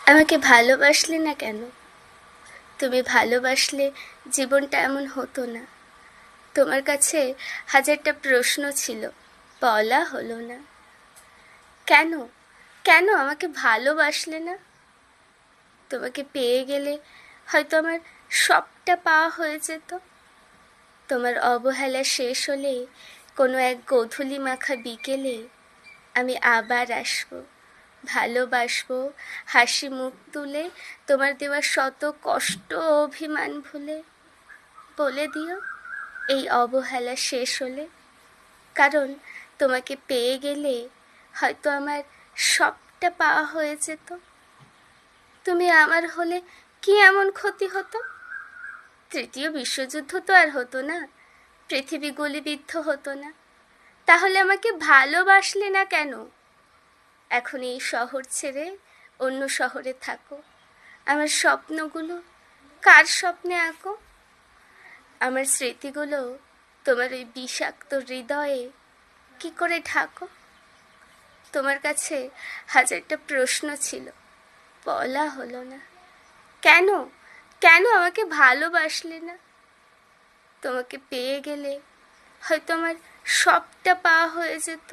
আমাকে ভালোবাসলে না কেন? তুমি ভালোবাসলে জীবনটা এমন হতো না। তোমার কাছে হাজারটা প্রশ্ন ছিল, বলা হলো না। কেন? কেন আমাকে ভালোবাসলে না? তোমাকে পেয়ে গেলে হয়তো আমার সবটা পাওয়া হয়ে যেত। তোমার অবহেলা শেষ হলে কোনো এক গোধূলি মাখা বিকেলে আমি আবার আসবো, ভালোবাসবো, হাসি মুখ তুলে, তোমার দেওয়া শত কষ্ট ও অভিমান ভুলে। বলে দিও এই অবহেলা শেষ হলে, কারণ তোমাকে পেয়ে গেলে হয়তো আমার সবটা পাওয়া হয়ে যেত। তুমি আমার হলে কি এমন ক্ষতি হতো? তৃতীয় বিশ্বযুদ্ধ তো আর হতো না, পৃথিবী গুলিবিদ্ধ হতো না। তাহলে আমাকে ভালোবাসলে না কেন? এখন এই শহর ছেড়ে অন্য শহরে থাকো। আমার স্বপ্নগুলো কার স্বপ্নে আঁকো? আমার স্মৃতিগুলো তোমার ওই বিষাক্ত হৃদয়ে কি করে ঢাকো? তোমার কাছে হাজারটা প্রশ্ন ছিল, বলা হলো না। কেন? কেন আমাকে ভালোবাসলে না? তোমাকে পেয়ে গেলে হয়তো আমার সবটা পাওয়া হয়ে যেত।